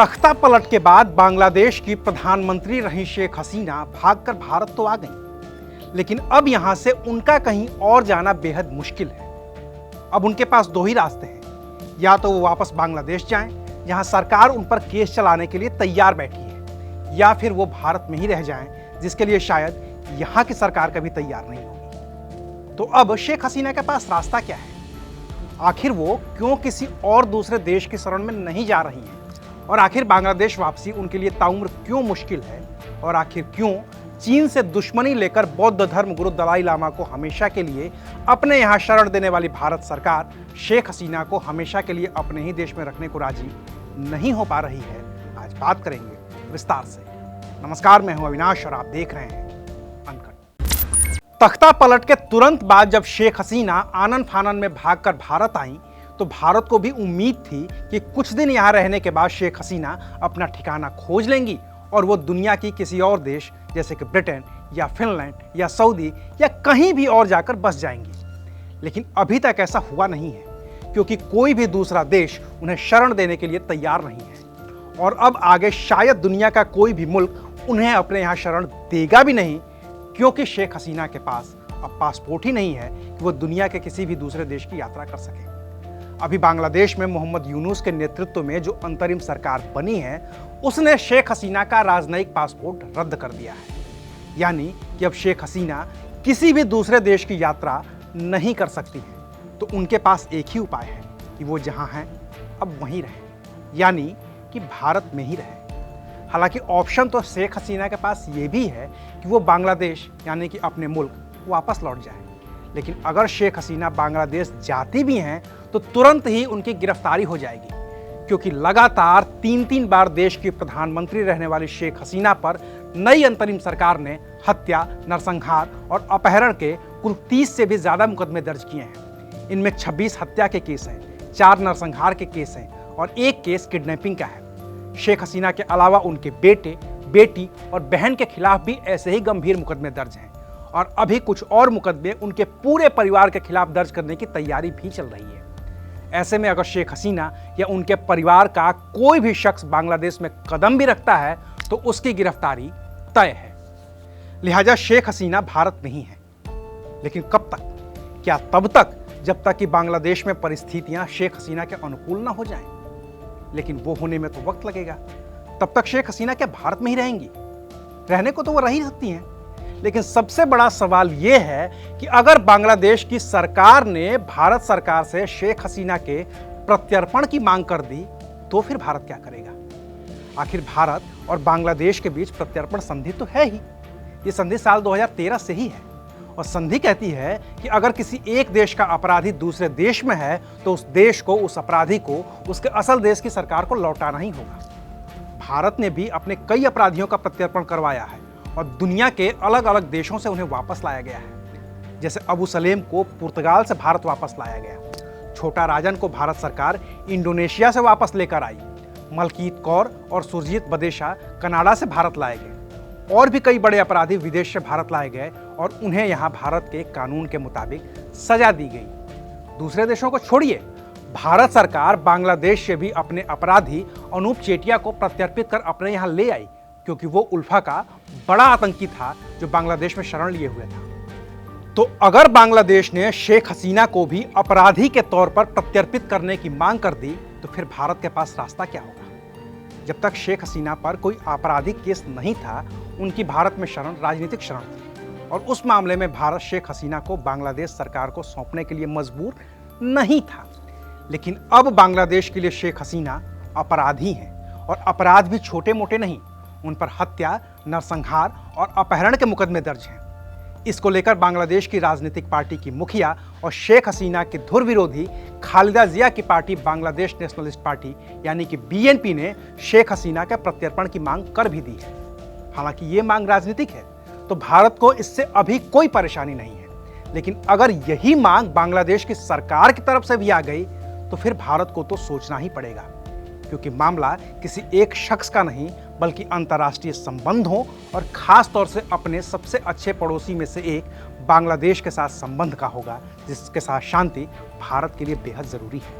तख्ता पलट के बाद बांग्लादेश की प्रधानमंत्री रही शेख हसीना भागकर भारत तो आ गईं, लेकिन अब यहां से उनका कहीं और जाना बेहद मुश्किल है। अब उनके पास दो ही रास्ते हैं, या तो वो वापस बांग्लादेश जाएं, जहां सरकार उन पर केस चलाने के लिए तैयार बैठी है, या फिर वो भारत में ही रह जाएं, जिसके लिए शायद यहां की सरकार कभी तैयार नहीं होगी। तो अब शेख हसीना के पास रास्ता क्या है? आखिर वो क्यों किसी और दूसरे देश की शरण में नहीं जा रही हैं? और आखिर बांग्लादेश वापसी उनके लिए ताउम्र क्यों मुश्किल है? और आखिर क्यों चीन से दुश्मनी लेकर बौद्ध धर्म गुरु दलाई लामा को हमेशा के लिए अपने यहाँ शरण देने वाली भारत सरकार शेख हसीना को हमेशा के लिए अपने ही देश में रखने को राजी नहीं हो पा रही है? आज बात करेंगे विस्तार से। नमस्कार, मैं हूं अविनाश और आप देख रहे हैं अनकट। तख्ता पलट के तुरंत बाद जब शेख हसीना आनन फानन में भागकर भारत आई, तो भारत को भी उम्मीद थी कि कुछ दिन यहां रहने के बाद शेख हसीना अपना ठिकाना खोज लेंगी और वो दुनिया की किसी और देश जैसे कि ब्रिटेन या फिनलैंड या सऊदी या कहीं भी और जाकर बस जाएंगी। लेकिन अभी तक ऐसा हुआ नहीं है, क्योंकि कोई भी दूसरा देश उन्हें शरण देने के लिए तैयार नहीं है। और अब आगे शायद दुनिया का कोई भी मुल्क उन्हें अपने यहाँ शरण देगा भी नहीं, क्योंकि शेख हसीना के पास अब पासपोर्ट ही नहीं है कि वो दुनिया के किसी भी दूसरे देश की यात्रा कर सके। अभी बांग्लादेश में मोहम्मद यूनुस के नेतृत्व में जो अंतरिम सरकार बनी है, उसने शेख हसीना का राजनयिक पासपोर्ट रद्द कर दिया है। यानी कि अब शेख हसीना किसी भी दूसरे देश की यात्रा नहीं कर सकती है। तो उनके पास एक ही उपाय है कि वो जहां हैं अब वहीं रहें, यानी कि भारत में ही रहें। हालांकि ऑप्शन तो शेख हसीना के पास ये भी है कि वो बांग्लादेश यानी कि अपने मुल्क वापस लौट जाए। लेकिन अगर शेख हसीना बांग्लादेश जाती भी हैं तो तुरंत ही उनकी गिरफ्तारी हो जाएगी, क्योंकि लगातार 3 बार देश की प्रधानमंत्री रहने वाली शेख हसीना पर नई अंतरिम सरकार ने हत्या, नरसंहार और अपहरण के कुल 30 से भी ज्यादा मुकदमे दर्ज किए हैं। इनमें 26 हत्या के केस हैं, 4 नरसंहार के केस हैं और 1 केस किडनैपिंग का है। शेख हसीना के अलावा उनके बेटे, बेटी और बहन के खिलाफ भी ऐसे ही गंभीर मुकदमे दर्ज हैं और अभी कुछ और मुकदमे उनके पूरे परिवार के खिलाफ दर्ज करने की तैयारी भी चल रही है। ऐसे में अगर शेख हसीना या उनके परिवार का कोई भी शख्स बांग्लादेश में कदम भी रखता है तो उसकी गिरफ्तारी तय है। लिहाजा शेख हसीना भारत में ही है। लेकिन कब तक? क्या तब तक जब तक कि बांग्लादेश में परिस्थितियां शेख हसीना के अनुकूल ना हो जाएं? लेकिन वो होने में तो वक्त लगेगा। तब तक शेख हसीना क्या भारत में ही रहेंगी? रहने को तो वो रह ही सकती हैं, लेकिन सबसे बड़ा सवाल यह है कि अगर बांग्लादेश की सरकार ने भारत सरकार से शेख हसीना के प्रत्यर्पण की मांग कर दी, तो फिर भारत क्या करेगा? आखिर भारत और बांग्लादेश के बीच प्रत्यर्पण संधि तो है ही। ये संधि साल 2013 से ही है और संधि कहती है कि अगर किसी एक देश का अपराधी दूसरे देश में है तो उस देश को, उस अपराधी को उसके असल देश की सरकार को लौटाना ही होगा। भारत ने भी अपने कई अपराधियों का प्रत्यर्पण करवाया है और दुनिया के अलग अलग देशों से उन्हें वापस लाया गया है। जैसे अबू सलेम को पुर्तगाल से भारत वापस लाया गया, छोटा राजन को भारत सरकार इंडोनेशिया से वापस लेकर आई, मलकीत कौर और सुरजीत बदेशा कनाडा से भारत लाए गए, और भी कई बड़े अपराधी विदेश से भारत लाए गए और उन्हें यहाँ भारत के कानून के मुताबिक सजा दी गई। दूसरे देशों को छोड़िए, भारत सरकार बांग्लादेश से भी अपने अपराधी अनूप चेटिया को प्रत्यर्पित कर अपने यहाँ ले आई, क्योंकि वो उल्फा का बड़ा आतंकी था जो बांग्लादेश में शरण लिए हुए था। तो अगर बांग्लादेश ने शेख हसीना को भी अपराधी के तौर पर प्रत्यर्पित करने की मांग कर दी, तो फिर भारत के पास रास्ता क्या होगा? जब तक शेख हसीना पर कोई आपराधिक केस नहीं था, उनकी भारत में शरण राजनीतिक शरण थी और उस मामले में भारत शेख हसीना को बांग्लादेश सरकार को सौंपने के लिए मजबूर नहीं था। लेकिन अब बांग्लादेश के लिए शेख हसीना अपराधी हैं और अपराध भी छोटे मोटे नहीं, उन पर हत्या, नरसंहार और अपहरण के मुकदमे दर्ज हैं। इसको लेकर बांग्लादेश की राजनीतिक पार्टी की मुखिया और शेख हसीना के धुर विरोधी खालिदा जिया की पार्टी बांग्लादेश नेशनलिस्ट पार्टी यानी कि बीएनपी ने शेख हसीना के प्रत्यर्पण की मांग कर भी दी है। हालांकि ये मांग राजनीतिक है, तो भारत को इससे अभी कोई परेशानी नहीं है। लेकिन अगर यही मांग बांग्लादेश की सरकार की तरफ से भी आ गई, तो फिर भारत को तो सोचना ही पड़ेगा, क्योंकि मामला किसी एक शख्स का नहीं बल्कि अंतर्राष्ट्रीय संबंधों और खास तौर से अपने सबसे अच्छे पड़ोसी में से एक बांग्लादेश के साथ संबंध का होगा, जिसके साथ शांति भारत के लिए बेहद जरूरी है।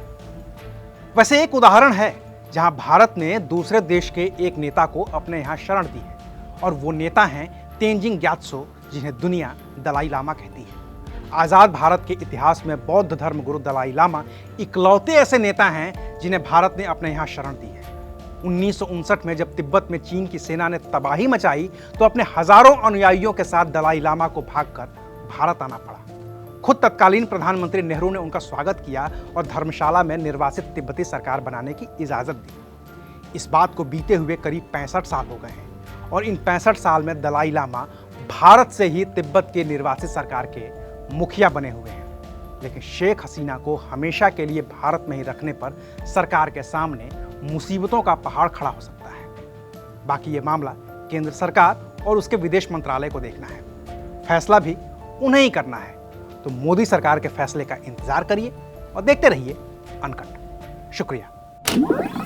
वैसे एक उदाहरण है जहां भारत ने दूसरे देश के एक नेता को अपने यहां शरण दी है, और वो नेता हैं तेंजिंग ग्यात्सो, जिन्हें दुनिया दलाई लामा कहती है। आज़ाद भारत के इतिहास में बौद्ध धर्मगुरु दलाई लामा इकलौते ऐसे नेता हैं जिन्हें भारत ने अपने यहाँ शरण दी है। 1959 में जब तिब्बत में चीन की सेना ने तबाही मचाई तो अपने हजारों अनुयायियों के साथ दलाई लामा को भागकर भारत आना पड़ा। खुद तत्कालीन प्रधानमंत्री नेहरू ने उनका स्वागत किया और धर्मशाला में निर्वासित तिब्बती सरकार बनाने की इजाज़त दी। इस बात को बीते हुए करीब 65 साल हो गए हैं और इन 65 साल में दलाई लामा भारत से ही तिब्बत के निर्वासित सरकार के मुखिया बने हुए हैं। लेकिन शेख हसीना को हमेशा के लिए भारत में ही रखने पर सरकार के सामने मुसीबतों का पहाड़ खड़ा हो सकता है। बाकी ये मामला केंद्र सरकार और उसके विदेश मंत्रालय को देखना है, फैसला भी उन्हें ही करना है। तो मोदी सरकार के फैसले का इंतजार करिए और देखते रहिए अनकट। शुक्रिया।